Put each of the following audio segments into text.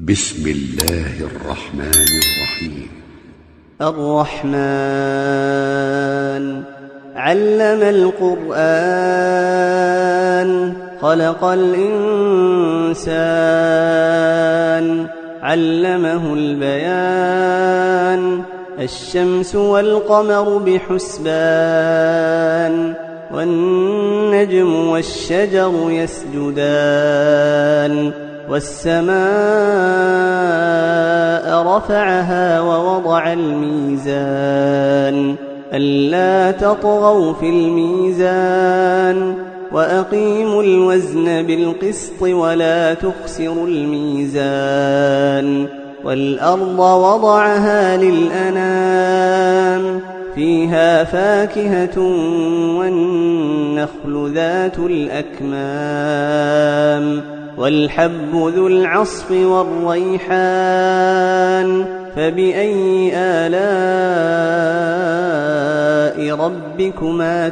بسم الله الرحمن الرحيم. الرحمن علم القرآن خلق الإنسان علمه البيان الشمس والقمر بحسبان والنجم والشجر يسجدان والسماء رفعها ووضع الميزان ألا تطغوا في الميزان وأقيموا الوزن بالقسط ولا تخسروا الميزان والأرض وضعها للأنام فيها فاكهة والنخل ذات الأكمام والحب ذو العصف والريحان فبأي آلاء ربكما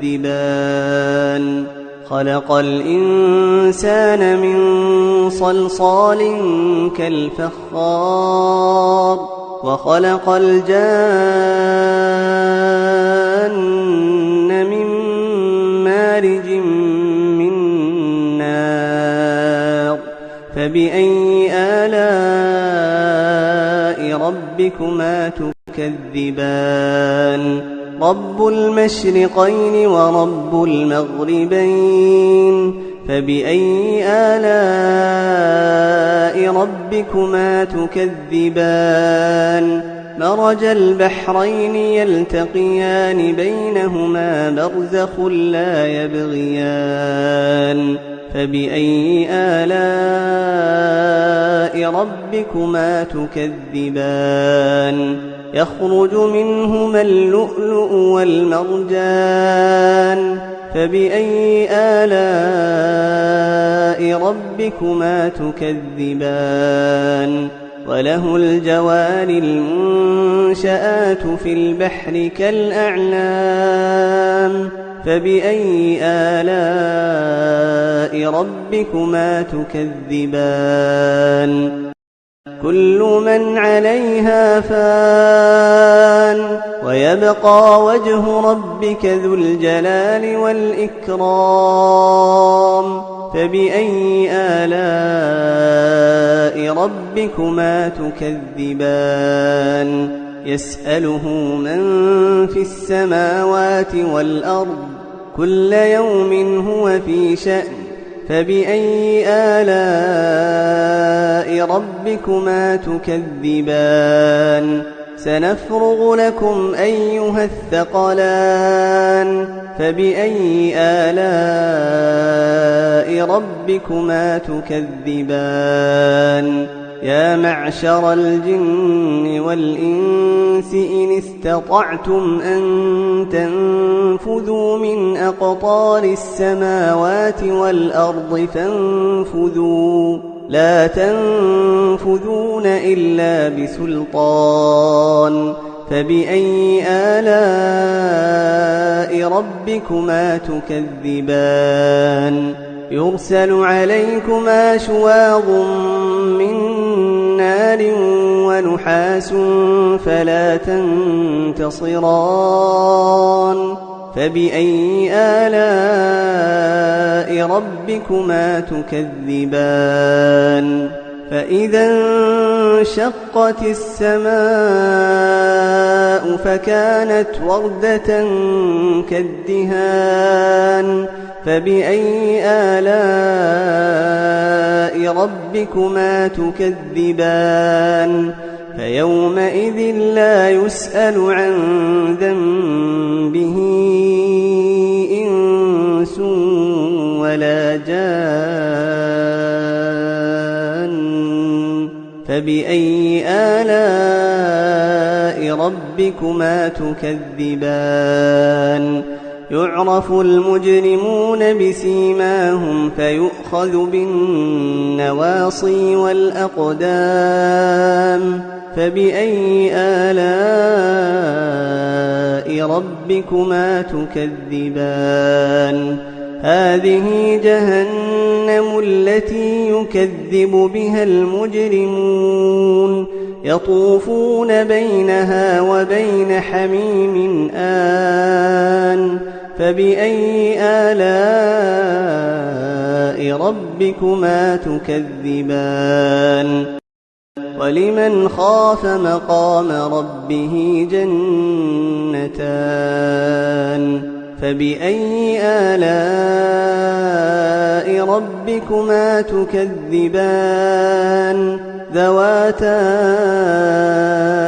تكذبان خلق الإنسان من صلصال كالفخار وخلق الجان من مارج من نار فبأي آلاء ربكما تكذبان رب المشرقين ورب المغربين فبأي آلاء ربكما تكذبان مرج البحرين يلتقيان بينهما برزخ لا يبغيان فبأي آلاء ربكما تكذبان يخرج منهما اللؤلؤ والمرجان فبأي آلاء ربكما تكذبان وله الجوار المنشآت في البحر كالأعلام فبأي آلاء ربكما تكذبان كل من عليها فان ويبقى وجه ربك ذو الجلال والإكرام فبأي آلاء ربكما تكذبان يسأله من في السماوات والأرض كل يوم هو في شأن فبأي آلاء ربكما تكذبان سنفرغ لكم أيها الثقلان فبأي آلاء ربكما تكذبان يا معشر الجن والإنس إن استطعتم أن تنفذوا من أقطار السماوات والأرض فانفذوا لا تنفذون إلا بسلطان فبأي آلاء ربكما تكذبان يرسل عليكما شواظ من نار ونحاس فلا تنتصران فبأي آلاء ربكما تكذبان فإذا انشقت السماء فكانت وردة كالدهان فبأي آلاء ربكما تكذبان فيومئذ لا يسأل عن ذنبه إنس ولا جان فبأي آلاء ربكما تكذبان يعرف المجرمون بسيماهم فيؤخذ بالنواصي والأقدام فبأي آلاء ربكما تكذبان هذه جهنم التي يكذب بها المجرمون يطوفون بينها وبين حميم آن فبأي آلاء ربكما تكذبان ولمن خاف مقام ربه جنتان فبأي آلاء ربكما تكذبان ذواتا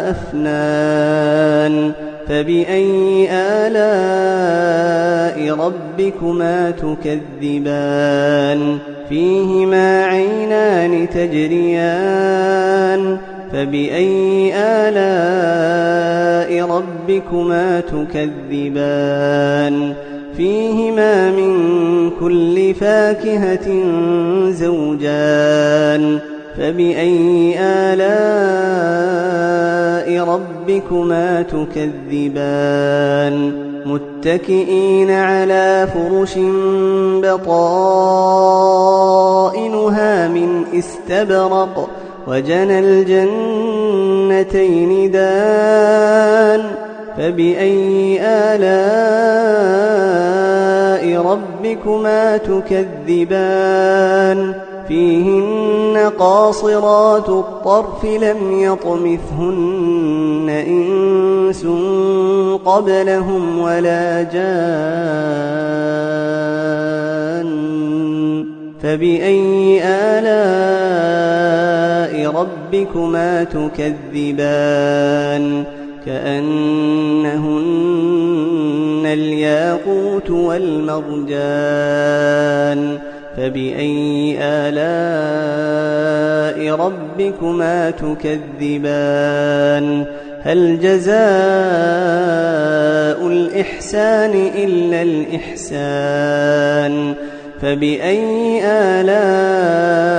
أفنان فبأي آلاء ربكما تكذبان فيهما عينان تجريان فبأي آلاء ربكما تكذبان فيهما من كل فاكهة زوجان فبأي آلاء ربكما تكذبان متكئين على فرش بطائنها من استبرق وجنى الجنتين دان فبأي آلاء ربكما تكذبان فيهن قاصرات الطرف لم يطمثهن إنس قبلهم ولا جان فبأي آلاء ربكما تكذبان كأنهن الياقوت والمرجان فبأي آلاء ربكما تكذبان هل جزاء الإحسان إلا الإحسان فبأي آلاء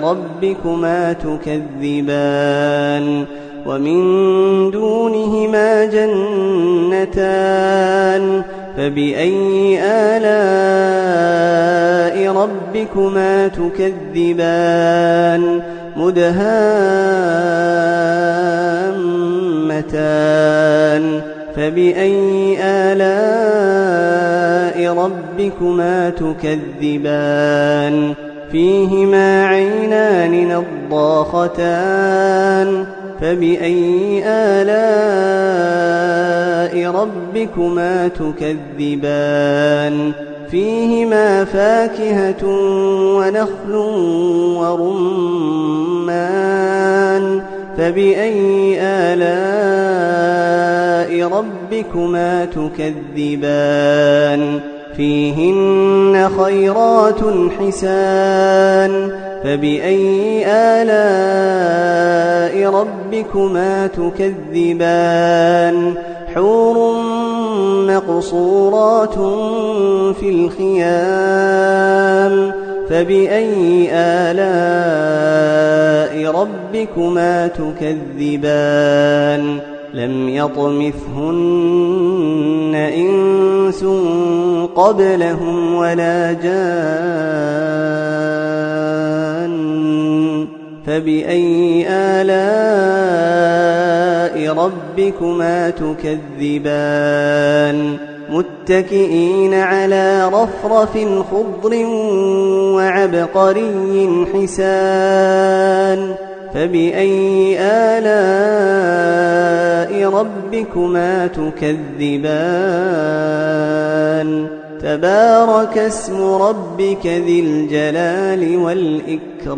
ربكما تكذبان ومن دونهما جنتان فبأي آلاء ربكما تكذبان مدهامتان فبأي آلاء ربكما تكذبان فيهما عينان نضاختان فبأي آلاء ربكما تكذبان فيهما فاكهة ونخل ورمان فبأي آلاء ربكما تكذبان فيهن خيرات حسان فبأي آلاء ربكما تكذبان حور مقصورات في الخيام فبأي آلاء ربكما تكذبان لم يطمثهن إنس قبلهم ولا جان فبأي آلاء ربكما تكذبان متكئين على رفرف خضر وعبقري حسان فبأي آلاء ربكما تكذبان تبارك اسم ربك ذي الجلال والإكرام